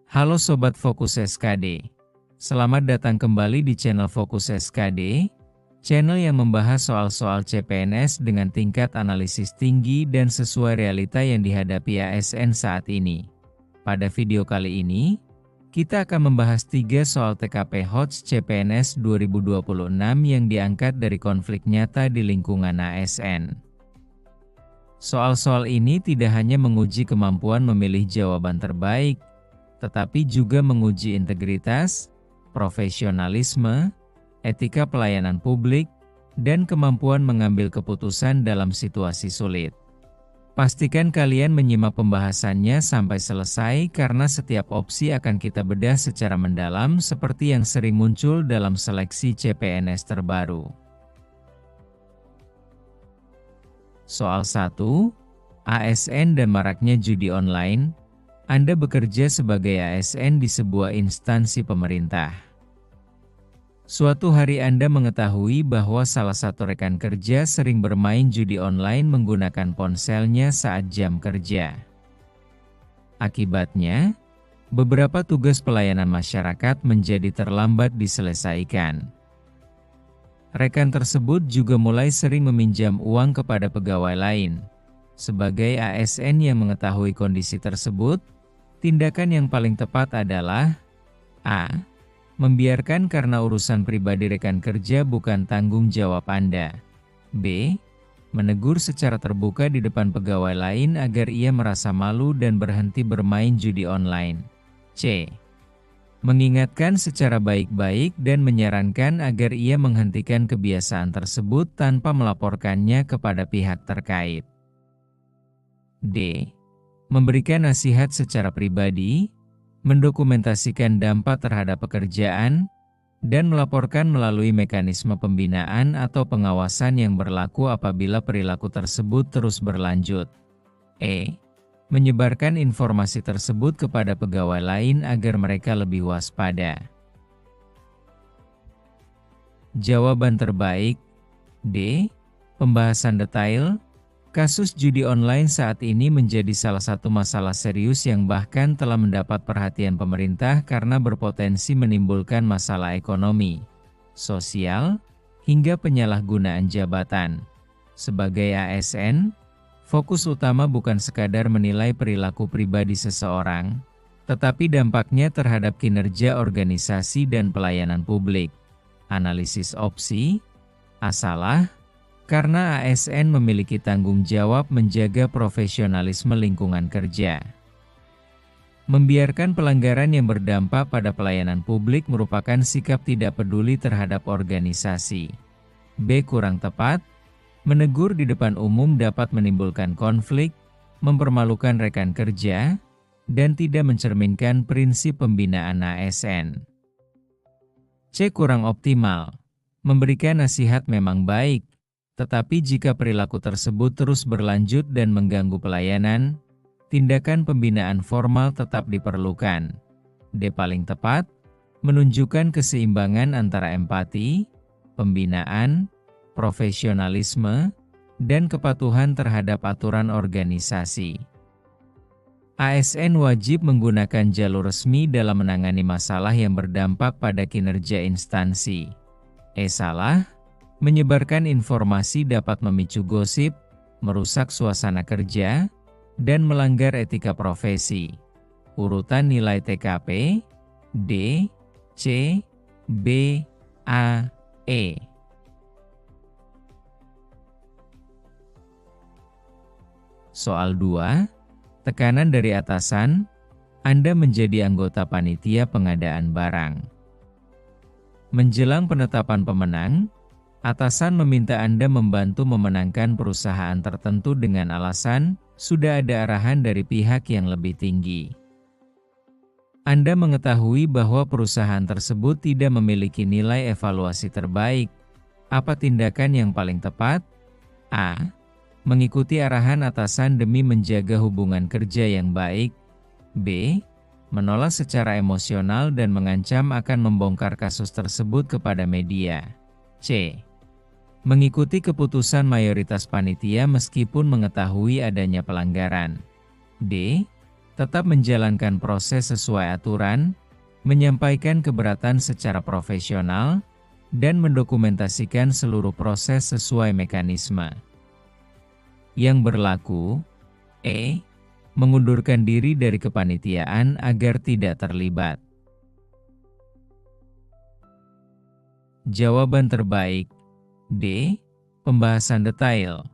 Halo Sobat Fokus SKD. Selamat datang kembali di channel Fokus SKD, channel yang membahas soal-soal CPNS dengan tingkat analisis tinggi dan sesuai realita yang dihadapi ASN saat ini. Pada video kali ini, kita akan membahas 3 soal TKP HOTS CPNS 2026 yang diangkat dari konflik nyata di lingkungan ASN. Soal-soal ini tidak hanya menguji kemampuan memilih jawaban terbaik, tetapi juga menguji integritas, profesionalisme, etika pelayanan publik, dan kemampuan mengambil keputusan dalam situasi sulit. Pastikan kalian menyimak pembahasannya sampai selesai karena setiap opsi akan kita bedah secara mendalam seperti yang sering muncul dalam seleksi CPNS terbaru. Soal 1. ASN dan maraknya judi online. Anda bekerja sebagai ASN di sebuah instansi pemerintah. Suatu hari Anda mengetahui bahwa salah satu rekan kerja sering bermain judi online menggunakan ponselnya saat jam kerja. Akibatnya, beberapa tugas pelayanan masyarakat menjadi terlambat diselesaikan. Rekan tersebut juga mulai sering meminjam uang kepada pegawai lain. Sebagai ASN yang mengetahui kondisi tersebut, tindakan yang paling tepat adalah A. Membiarkan karena urusan pribadi rekan kerja bukan tanggung jawab Anda. B. Menegur secara terbuka di depan pegawai lain agar ia merasa malu dan berhenti bermain judi online. C. Mengingatkan secara baik-baik dan menyarankan agar ia menghentikan kebiasaan tersebut tanpa melaporkannya kepada pihak terkait. D. Memberikan nasihat secara pribadi, mendokumentasikan dampak terhadap pekerjaan, dan melaporkan melalui mekanisme pembinaan atau pengawasan yang berlaku apabila perilaku tersebut terus berlanjut. E. Menyebarkan informasi tersebut kepada pegawai lain agar mereka lebih waspada. Jawaban terbaik D. Pembahasan detail. Kasus judi online saat ini menjadi salah satu masalah serius yang bahkan telah mendapat perhatian pemerintah karena berpotensi menimbulkan masalah ekonomi, sosial, hingga penyalahgunaan jabatan. Sebagai ASN, fokus utama bukan sekadar menilai perilaku pribadi seseorang, tetapi dampaknya terhadap kinerja organisasi dan pelayanan publik. Analisis opsi, salah, karena ASN memiliki tanggung jawab menjaga profesionalisme lingkungan kerja. Membiarkan pelanggaran yang berdampak pada pelayanan publik merupakan sikap tidak peduli terhadap organisasi. B. Kurang tepat. Menegur di depan umum dapat menimbulkan konflik, mempermalukan rekan kerja, dan tidak mencerminkan prinsip pembinaan ASN. C. Kurang optimal. Memberikan nasihat memang baik, tetapi jika perilaku tersebut terus berlanjut dan mengganggu pelayanan, tindakan pembinaan formal tetap diperlukan. D. Paling tepat, menunjukkan keseimbangan antara empati, pembinaan, profesionalisme, dan kepatuhan terhadap aturan organisasi. ASN wajib menggunakan jalur resmi dalam menangani masalah yang berdampak pada kinerja instansi. Salah. Menyebarkan informasi dapat memicu gosip, merusak suasana kerja, dan melanggar etika profesi. Urutan nilai TKP, D, C, B, A, E. Soal 2. Tekanan dari atasan, Anda menjadi anggota panitia pengadaan barang. Menjelang penetapan pemenang, atasan meminta Anda membantu memenangkan perusahaan tertentu dengan alasan, sudah ada arahan dari pihak yang lebih tinggi. Anda mengetahui bahwa perusahaan tersebut tidak memiliki nilai evaluasi terbaik. Apa tindakan yang paling tepat? A. Mengikuti arahan atasan demi menjaga hubungan kerja yang baik. B. Menolak secara emosional dan mengancam akan membongkar kasus tersebut kepada media. C. Mengikuti keputusan mayoritas panitia meskipun mengetahui adanya pelanggaran. D. tetap menjalankan proses sesuai aturan, menyampaikan keberatan secara profesional, dan mendokumentasikan seluruh proses sesuai mekanisme yang berlaku. Mengundurkan diri dari kepanitiaan agar tidak terlibat. Jawaban terbaik D. Pembahasan detail.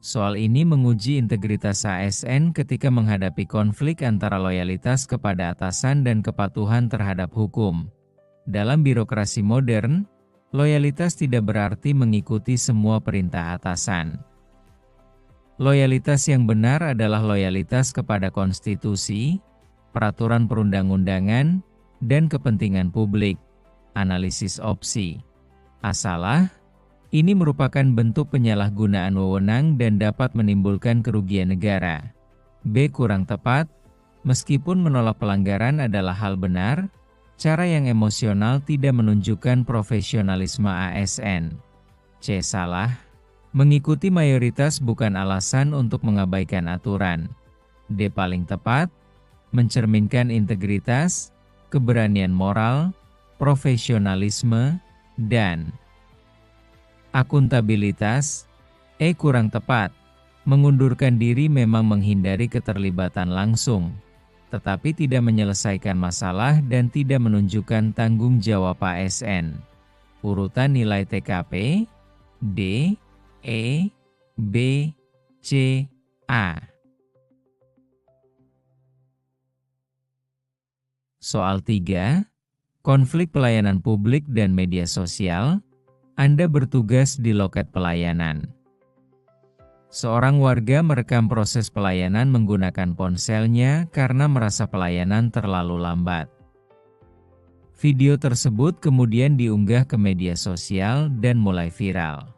Soal ini menguji integritas ASN ketika menghadapi konflik antara loyalitas kepada atasan dan kepatuhan terhadap hukum. Dalam birokrasi modern, loyalitas tidak berarti mengikuti semua perintah atasan. Loyalitas yang benar adalah loyalitas kepada konstitusi, peraturan perundang-undangan, dan kepentingan publik. Analisis opsi. A. Salah. Ini merupakan bentuk penyalahgunaan wewenang dan dapat menimbulkan kerugian negara. B. Kurang tepat. Meskipun menolak pelanggaran adalah hal benar, cara yang emosional tidak menunjukkan profesionalisme ASN. C. Salah. Mengikuti mayoritas bukan alasan untuk mengabaikan aturan. D. Paling tepat. Mencerminkan integritas, keberanian moral, profesionalisme, dan akuntabilitas. E. Kurang tepat. Mengundurkan diri memang menghindari keterlibatan langsung, tetapi tidak menyelesaikan masalah dan tidak menunjukkan tanggung jawab ASN. Urutan nilai TKP D, E, B, C, A. Soal 3. Konflik pelayanan publik dan media sosial. Anda bertugas di loket pelayanan. Seorang warga merekam proses pelayanan menggunakan ponselnya karena merasa pelayanan terlalu lambat. Video tersebut kemudian diunggah ke media sosial dan mulai viral.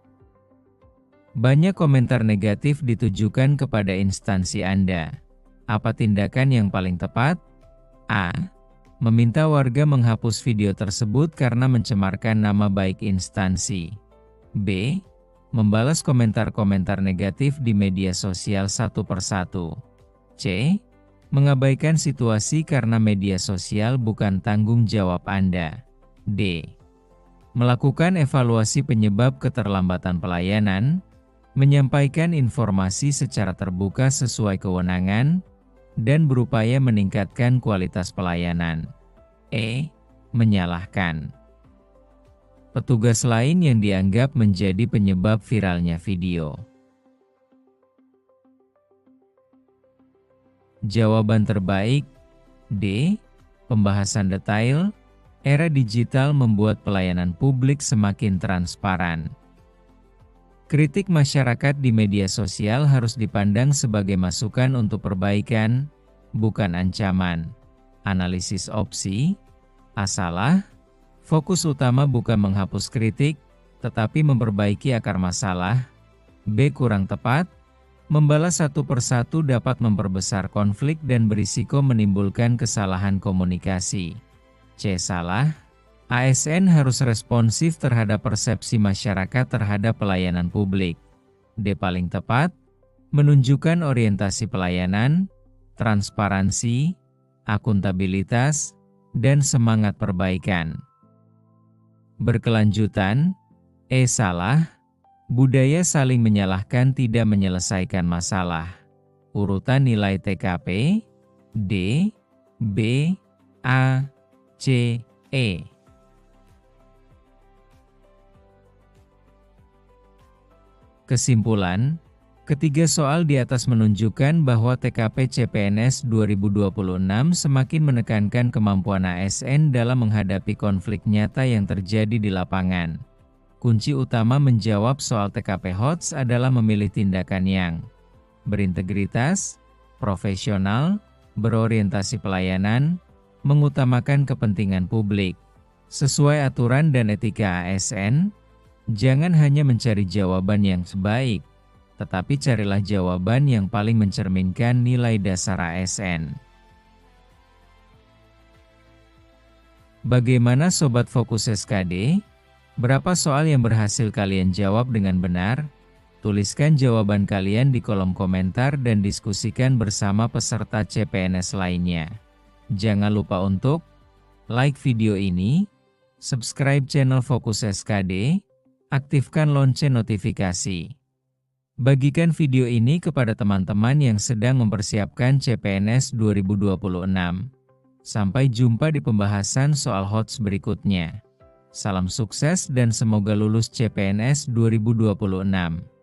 Banyak komentar negatif ditujukan kepada instansi Anda. Apa tindakan yang paling tepat? A. Meminta warga menghapus video tersebut karena mencemarkan nama baik instansi. B. Membalas komentar-komentar negatif di media sosial satu persatu. C. Mengabaikan situasi karena media sosial bukan tanggung jawab Anda. D. Melakukan evaluasi penyebab keterlambatan pelayanan, menyampaikan informasi secara terbuka sesuai kewenangan, dan berupaya meningkatkan kualitas pelayanan. E. Menyalahkan petugas lain yang dianggap menjadi penyebab viralnya video. Jawaban terbaik D. Pembahasan detail. Era digital membuat pelayanan publik semakin transparan. Kritik masyarakat di media sosial harus dipandang sebagai masukan untuk perbaikan, bukan ancaman. Analisis opsi. A. Salah. Fokus utama bukan menghapus kritik, tetapi memperbaiki akar masalah. B. Kurang tepat. Membalas satu persatu dapat memperbesar konflik dan berisiko menimbulkan kesalahan komunikasi. C. Salah. ASN harus responsif terhadap persepsi masyarakat terhadap pelayanan publik. D. Paling tepat. Menunjukkan orientasi pelayanan, transparansi, akuntabilitas, dan semangat perbaikan. Berkelanjutan. E. Salah. Budaya saling menyalahkan tidak menyelesaikan masalah. Urutan nilai TKP D, B, A, C, E. Kesimpulan, ketiga soal di atas menunjukkan bahwa TKP CPNS 2026 semakin menekankan kemampuan ASN dalam menghadapi konflik nyata yang terjadi di lapangan. Kunci utama menjawab soal TKP HOTS adalah memilih tindakan yang berintegritas, profesional, berorientasi pelayanan, mengutamakan kepentingan publik, sesuai aturan dan etika ASN. Jangan hanya mencari jawaban yang sebaik, tetapi carilah jawaban yang paling mencerminkan nilai dasar ASN. Bagaimana Sobat Fokus SKD? Berapa soal yang berhasil kalian jawab dengan benar? Tuliskan jawaban kalian di kolom komentar dan diskusikan bersama peserta CPNS lainnya. Jangan lupa untuk like video ini, subscribe channel Fokus SKD, aktifkan lonceng notifikasi. Bagikan video ini kepada teman-teman yang sedang mempersiapkan CPNS 2026. Sampai jumpa di pembahasan soal HOTS berikutnya. Salam sukses dan semoga lulus CPNS 2026.